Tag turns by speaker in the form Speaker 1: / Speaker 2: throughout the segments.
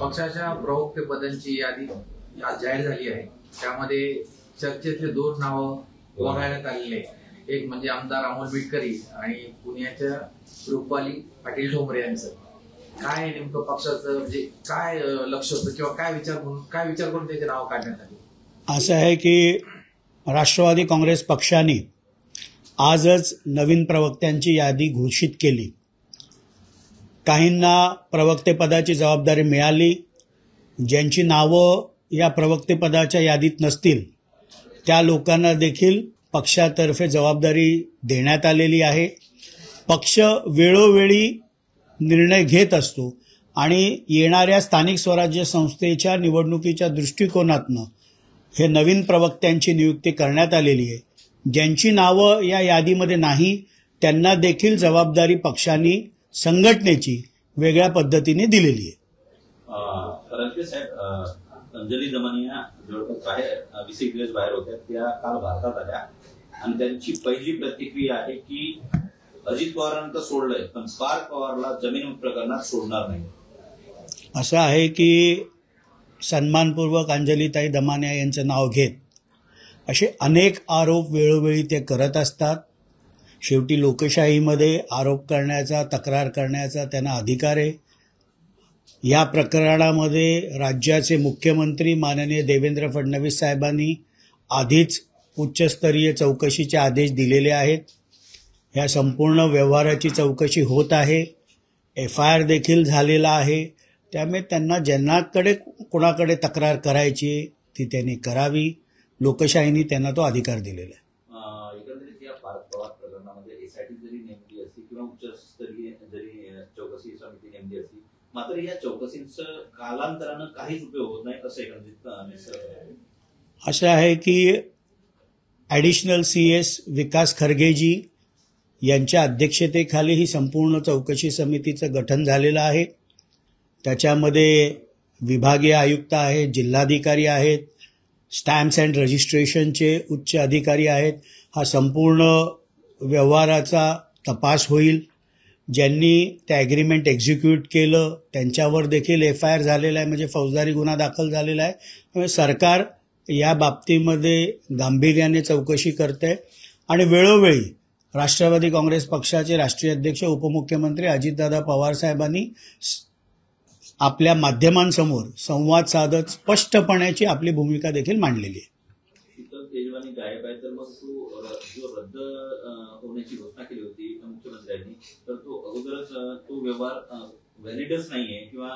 Speaker 1: पक्षाच्या प्रवक्तेपदांची यादी आज जाहीर झाली आहे। त्यामध्ये चर्चेतले 2 नावं वगळण्यात आलेले, एक म्हणजे आमदार अमोल मिटकरी आणि पुण्याच्या रुपाली पाटील ठोंबरे यांचं। काय नेमकं पक्षाचं म्हणजे काय लक्ष होतं किंवा काय विचार करून त्याचे नाव काढण्यात आले?
Speaker 2: असं आहे की राष्ट्रवादी काँग्रेस पक्षाने आजच नवीन प्रवक्त्यांची यादी घोषित केली। काहींना प्रवक्तेपदाची जबाबदारी मिळाली, ज्यांची नावं या प्रवक्तेपदाच्या यादीत नसतील त्या लोकांना देखील पक्षातर्फे जबाबदारी देण्यात आलेली आहे। पक्ष वेळोवेळी निर्णय घेत असतो आणि येणाऱ्या स्थानिक स्वराज्य संस्थेच्या निवडणुकीच्या दृष्टिकोनातनं हे नवीन प्रवक्त्यांची नियुक्ती करण्यात आलेली आहे। ज्यांची नावं या यादीमध्ये नाही त्यांना देखील जबाबदारी पक्षाने संघटनेची वेगळ्या पद्धतीने दिलेली आहे।
Speaker 3: रणके साहेब, अंजली दमानिया जवळपास बाहेर 20 दिवस बाहेर होत्या, त्या काल भारतात आल्या आणि त्यांची पहिली प्रतिक्रिया आहे की अजित पवारांना तर सोडलंय पण पार्थ पवारला जमीन प्रकरणात सोडणार नाही।
Speaker 2: असं आहे की सन्मानपूर्वक अंजलीताई दमानिया यांचं नाव घेत असे अनेक आरोप वेळोवेळी ते करत असतात। शेवटी लोकशाहीमध्ये आरोप करण्याचा, तक्रार करण्याचा त्यांना अधिकार आहे। या प्रकरणामध्ये राज्याचे मुख्यमंत्री माननीय देवेंद्र फडणवीस साहेबांनी आधीच उच्चस्तरीय चौकशीचे आदेश दिलेले आहेत। या संपूर्ण व्यवहाराची चौकशी होत आहे, FIR देखील झालेला आहे। त्यामुळे त्यांना ज्यांनाकडे कोणाकडे तक्रार करायची ती त्यांनी करावी, लोकशाहीने त्यांना तो अधिकार दिलेला आहे।
Speaker 3: एकंदरीत या पार्थ पवार प्रकरणामध्ये SIT जरी नेमली असली किंवा उच्चस्तरीय जरी चौकशी समिती नेमली असली, मात्र या चौकशींचं कालांतरानं काहीच उपयोग होत नाही असं एकंदरीत
Speaker 2: असं आहे की ॲडिशनल CS विकास खरगेजी यांच्या अध्यक्षतेखाली ही संपूर्ण चौकशी समितीचं गठन झालेलं आहे। त्याच्यामध्ये विभागीय आयुक्त आहेत, जिल्हाधिकारी आहेत, स्टॅम्प्स अँड रजिस्ट्रेशनचे उच्च अधिकारी आहेत। हा संपूर्ण व्यवहाराचा तपास होईल। ज्यांनी ते ॲग्रीमेंट एक्झिक्यूट केलं त्यांच्यावर देखील FIR झालेला आहे, म्हणजे फौजदारी गुन्हा दाखल झालेला आहे। त्यामुळे सरकार या बाबतीमध्ये गांभीर्याने चौकशी करते आणि वेळोवेळी राष्ट्रवादी काँग्रेस पक्षाचे राष्ट्रीय अध्यक्ष उपमुख्यमंत्री अजितदादा पवार साहेबांनी आपल्या माध्यमांसमोर संवाद साधत स्पष्टपणाची आपली भूमिका देखील मांडलेली आहे।
Speaker 3: तेजवानी गायब आहे, तर मग जो रद्द होण्याची घोषणा केली होती मुख्यमंत्र्यांनी, तर तो अगोदरच तो व्यवहार व्हॅलिडच नाहीये किंवा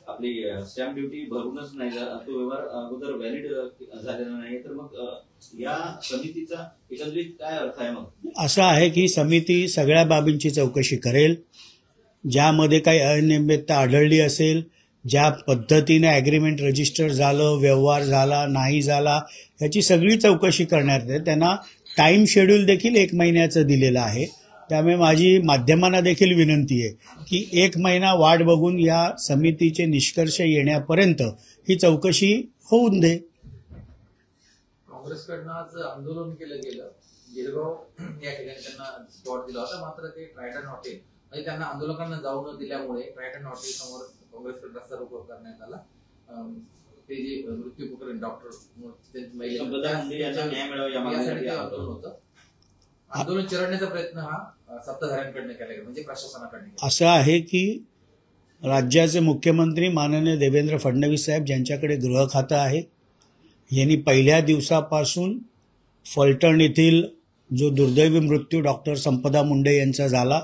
Speaker 3: आपली स्टॅम्प ड्युटी भरूनच नाही, तो व्यवहार अगोदर व्हॅलिड झालेला नाही, तर मग या समितीचा एकंदरीत काय अर्थ आहे? मग
Speaker 2: असं आहे की समिती सगळ्या बाबींची चौकशी करेल, ज्यामध्ये काही अनियमितता आढळली असेल, ज्या पद्धतीने ॲग्रीमेंट रजिस्टर झालं, व्यवहार झाला नाही झाला, याची सगळी चौकशी करण्यात येते। त्यांना टाईम शेड्यूल देखील 1 महिन्याचं दिलेलं आहे। त्यामुळे माझी माध्यमांना देखील विनंती आहे की 1 महिना वाट बघून या समितीचे निष्कर्ष येण्यापर्यंत ही चौकशी होऊन दे।
Speaker 1: काँग्रेसकडनं आज आंदोलन केलं गेलं, गिरगाव या ठिकाणी त्यांना स्पॉट दिला होता, मात्र ते ट्रायडन हॉटेल म्हणजे त्यांना आंदोलकांना जाऊ न दिल्यामुळे ट्रायडन हॉटेल समोर काँग्रेसकडे रस्ता रोको करण्यात आला। ते जे मृत्यू प्रकरण डॉक्टर आंदोलन होतं, आंदोलन चिरडण्याचा प्रयत्न हा सत्ताधाऱ्यांकडनं केला गेला, म्हणजे प्रशासनाकडनं।
Speaker 2: असं आहे की राज्याचे मुख्यमंत्री माननीय देवेंद्र फडणवीस साहेब ज्यांच्याकडे गृह खातं आहे, यांनी पहिल्या दिवसापासून फलटण येथील जो दुर्दैवी मृत्यू डॉक्टर संपदा मुंडे यांचा झाला,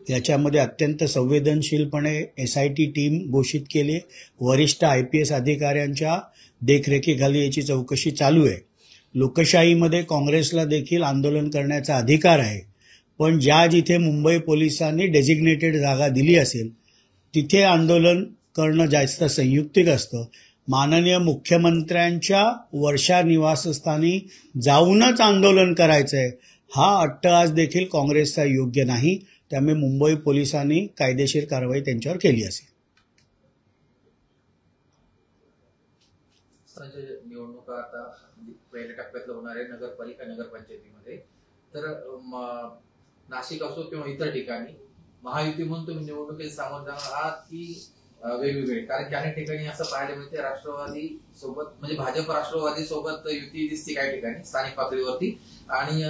Speaker 2: याच्यामध्ये अत्यंत संवेदनशीलपणे SIT टीम घोषित केली। वरिष्ठ IPS अधिकाऱ्यांच्या देखरेखीखाली याची चौकशी चालू आहे। लोकशाहीमध्ये काँग्रेसला देखील आंदोलन करण्याचा अधिकार आहे, पण जिथे मुंबई पोलिसांनी डेझिग्नेटेड जागा दिली असेल तिथे आंदोलन करणं जास्त संयुक्तिक असतं। माननीय मुख्यमंत्र्यांच्या वर्षा निवासस्थानी जाऊनच आंदोलन करायचंय हा अट्टहास देखील काँग्रेसचा योग्य नाही। त्यामुळे मुंबई पोलिसांनी कायदेशीर कारवाई त्यांच्यावर केली असेल।
Speaker 1: निवडणुका आता पहिल्या टप्प्यातलं होणार आहे नगरपालिका नगरपंचायतीमध्ये, तर नाशिक असो किंवा इतर ठिकाणी महायुती म्हणून तुम्ही निवडणुकीत सामोरं जाणार आहात की वेगवेगळे, कारण की अनेक ठिकाणी असं पाहायला मिळते राष्ट्रवादी सोबत म्हणजे भाजप राष्ट्रवादी सोबत युती दिसते काही ठिकाणी स्थानिक पातळीवरती, आणि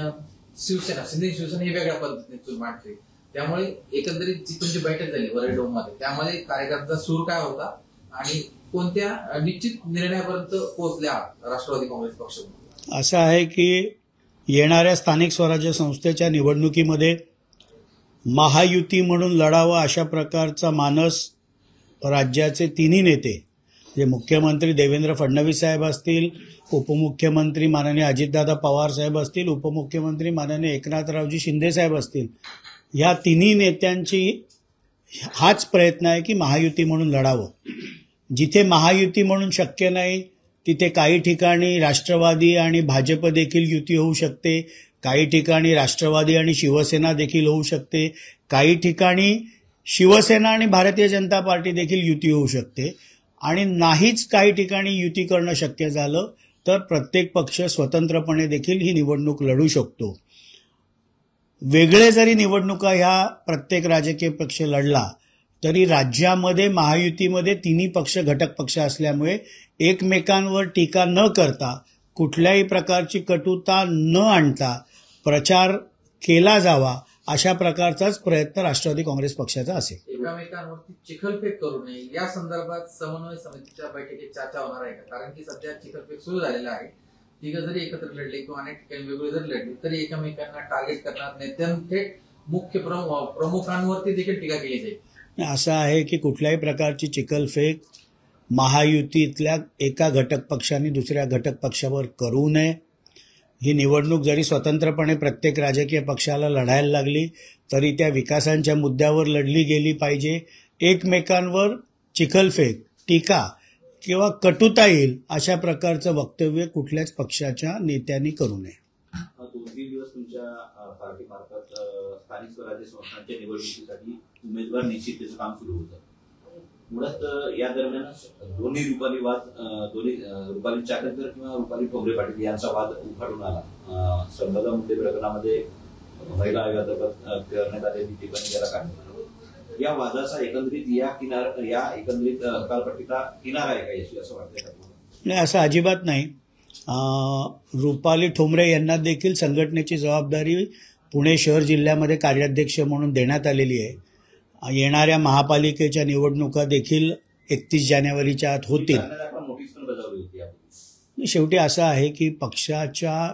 Speaker 1: शिवसेना शिवसेना ही वेगळ्या पद्धतीने चूल मांडते. त्यामुळे एकंदरीत जी तुमची बैठक झाली वरळी मध्ये, त्यामध्ये कार्यकर्त्यांचा सूर काय होता आणि कोणत्या निश्चित निर्णयापर्यंत पोहोचल्या राष्ट्रवादी काँग्रेस पक्ष?
Speaker 2: असं आहे की येणाऱ्या स्थानिक स्वराज्य संस्थेच्या निवडणुकीमध्ये महायुती म्हणून लढावं अशा प्रकारचा मानस राज्याचे तिन्ही नेते, जे मुख्यमंत्री देवेंद्र फडणवीस साहेब असतील, उपमुख्यमंत्री माननीय अजितदादा पवार साहेब असतील, उपमुख्यमंत्री माननीय एकनाथरावजी शिंदे साहेब असतील, या तिन्ही नेत्यांची हाच प्रयत्न आहे की महायुती म्हणून लढावं. जिथे महायुती म्हणून शक्य नाही तिथे काही ठिकाणी राष्ट्रवादी आणि भाजप देखील युती होऊ शकते, काही ठिकाणी राष्ट्रवादी आणि शिवसेना देखील होऊ शकते, काही ठिकाणी शिवसेना आणि भारतीय जनता पार्टी देखील युती होऊ शकते, आणि नाहीच काही ठिकाणी युती करणं शक्य झालं तर प्रत्येक पक्ष स्वतंत्रपणे देखील ही निवडणूक लढू शकतो. वेगळे जरी निवडणुका ह्या प्रत्येक राजकीय पक्ष लढला तरी राज्यामध्ये महायुतीमध्ये तिन्ही पक्ष घटक पक्ष असल्यामुळे एकमेकांवर टीका न करता, कुठल्याही प्रकारची कटुता न आणता प्रचार केला जावा अशा प्रकारचाच प्रयत्न राष्ट्रवादी काँग्रेस पक्षाचा असेल.
Speaker 1: एकमेकांवरती चिखलफेक करू नये या संदर्भात समन्वय समितीच्या बैठकीत चर्चा होणार आहे का? कारण की सध्या चिखलफेक सुरू झालेला आहे. तिघं जरी एकत्र लढले किंवा अनेक ठिकाणी वेगळे जरी लढले तरी एकमेकांना टार्गेट करणार नाही, थेट मुख्य प्रमुखांवरती देखील टीका केली जाईल.
Speaker 2: असं आहे की कुठल्याही प्रकारची चिखलफेक महायुतीतल्या एका घटक पक्षाने दुसऱ्या घटक पक्षावर करू नये. ही निवडणूक जरी स्वतंत्रपणे प्रत्येक राजकीय पक्षाला लढायला लागली तरी त्या विकासांच्या मुद्द्यावर लढली गेली पाहिजे. एकमेकांवर चिखलफेक, टीका किंवा कटुता येईल अशा प्रकारचं वक्तव्य कुठल्याच पक्षाच्या नेत्यांनी करू नये.
Speaker 3: 2-3 दिवस तुमच्या पार्टीमार्फत स्थानिक स्वराज्य संस्थांच्या निवडणुकीसाठी उमेदवार निश्चितीचं काम सुरू होतं. मुळात या दरम्यान दोन्ही रुपाली चाकणकर किंवा रुपाली ठोंबरे पाटील यांचा वाद उफाटून आला. संपदा मुद्दे प्रकरणामध्ये महिला आयोगातर्फे करण्यात आलेली टिप्पणी त्याला काढण्यात आली. या वादाचा एकंदरीत कालपट्टीचा किनारा आहे का याची असं वाटतंय?
Speaker 2: नाही, असं अजिबात नाही. रुपाली ठोंबरे यांना देखील संघटनेची जबाबदारी पुणे शहर जिल्ह्यामध्ये कार्याध्यक्ष म्हणून देण्यात आलेली आहे. येणाऱ्या महापालिकेच्या निवडणुका देखील 31 जानेवारीच्या आत होतील. शेवटी असं आहे की पक्षाच्या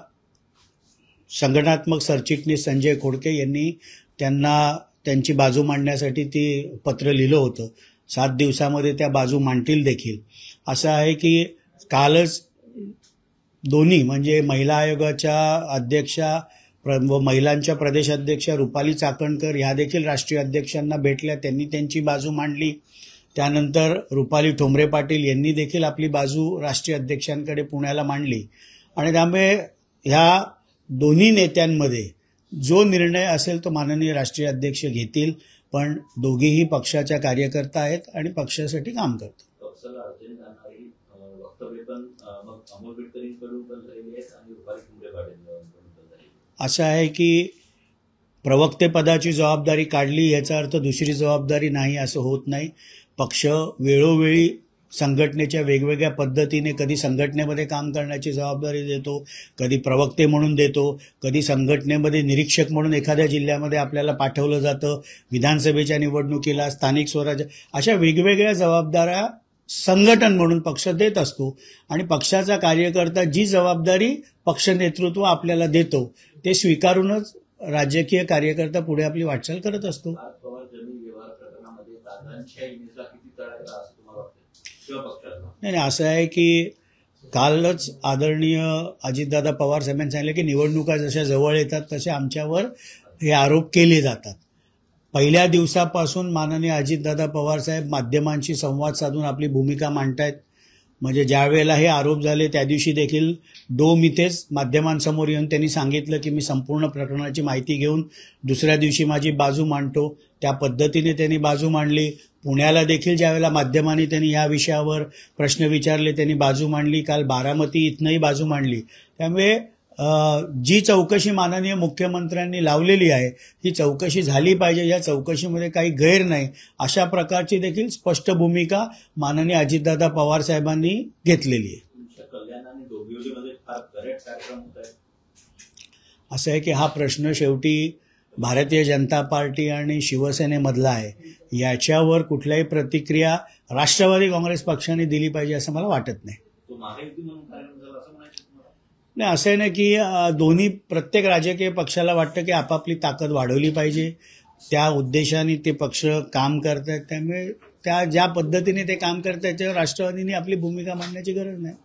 Speaker 2: संघटनात्मक सरचिटणीस संजय खोडके यांनी त्यांना त्यांची बाजू मांडण्यासाठी ती पत्र लिहिलं होतं. 7 दिवसामध्ये त्या बाजू मांडतील देखील. असं आहे की कालच दोन्ही म्हणजे महिला आयोगाच्या अध्यक्षा व महिलांच्या प्रदेशाध्यक्षा रुपाली चाकणकर ह्या देखील राष्ट्रीय अध्यक्षांना भेटल्या, त्यांनी त्यांची बाजू मांडली. त्यानंतर रुपाली ठोंबरे पाटील यांनी देखील आपली बाजू राष्ट्रीय अध्यक्षांकडे पुण्याला मांडली. आणि त्यामुळे ह्या दोन्ही नेत्यांमध्ये जो निर्णय असेल तो माननीय राष्ट्रीय अध्यक्ष घेतील, पण दोघेही पक्षाच्या कार्यकर्ता आहेत आणि पक्षासाठी काम करतात.
Speaker 3: पक्षाला अडचणीत आणणारी वक्तव्य पण मग अमोल बिडकरींकडून पण झालेली आहेत आणि रुपाली ठोंबरे पाटील.
Speaker 2: असं आहे की प्रवक्तेपदाची जबाबदारी काढली याचा अर्थ दुसरी जबाबदारी नाही असं होत नाही. पक्ष वेळोवेळी संघटनेच्या वेगवेगळ्या पद्धतीने कधी संघटनेमध्ये काम करण्याची जबाबदारी देतो, कधी प्रवक्ते म्हणून देतो, कधी संघटनेमध्ये निरीक्षक म्हणून एखाद्या जिल्ह्यामध्ये आपल्याला पाठवलं जातं. विधानसभेच्या निवडणुकीला, स्थानिक स्वराज्य, अशा वेगवेगळ्या जबाबदाऱ्या संघटन म्हणून पक्ष देत असतो. आणि पक्षाचा कार्यकर्ता जी जबाबदारी पक्ष नेतृत्व आपल्याला देतो ते स्वीकारूनच राजकीय कार्यकर्ता पुढे आपली वाटचाल करत असतो. नाही, असं आहे की कालच आदरणीय अजितदादा पवार साहेबांनी सांगितलं की निवडणुका जशा जवळ येतात तसे आमच्यावर हे आरोप केले जातात. पहिल्या दिवसापासून माननीय अजितदादा पवार साहेब माध्यमांशी संवाद साधून आपली भूमिका मांडतायत. म्हणजे ज्या वेळेला हे आरोप झाले त्या दिवशी देखील डोम इथेच माध्यमांसमोर येऊन त्यांनी सांगितलं की मी संपूर्ण प्रकरणाची माहिती घेऊन दुसऱ्या दिवशी माझी बाजू मांडतो. त्या पद्धतीने त्यांनी बाजू मांडली. पुण्याला देखील ज्यावेळेला माध्यमांनी त्यांनी या विषयावर प्रश्न विचारले त्यांनी बाजू मांडली. काल बारामती इथनंही बाजू मांडली. त्यामुळे जी चौकशी माननीय मुख्यमंत्र्यांनी लावलेली आहे ही चौकशी झाली पाहिजे, या चौकशीमध्ये काही गैर नाही, अशा प्रकारची देखील स्पष्ट भूमिका माननीय अजितदादा पवार साहेबांनी घेतलेली आहे.
Speaker 3: तुमच्या कल्याण आणि डोंबिवलीमध्ये फार करेक्ट कार्यक्रम होत आहे.
Speaker 2: असं आहे की हा प्रश्न शेवटी भारतीय जनता पार्टी आणि शिवसेनेमधला आहे. याच्यावर कुठल्याही प्रतिक्रिया राष्ट्रवादी काँग्रेस पक्षाने दिली पाहिजे असं मला वाटत नाही.
Speaker 3: तो महायुती म्हणून कार्यक्रम झाला असं म्हणायचं तुम्हाला?
Speaker 2: नाही, असं आहे ना की दोन्ही प्रत्येक राजकीय पक्षाला वाटतं की आपापली ताकद वाढवली पाहिजे, त्या उद्देशाने ते पक्ष काम करतात. त्यामुळे त्या ज्या पद्धतीने ते काम करतात त्याच्यावर राष्ट्रवादीने आपली भूमिका मांडण्याची गरज नाही.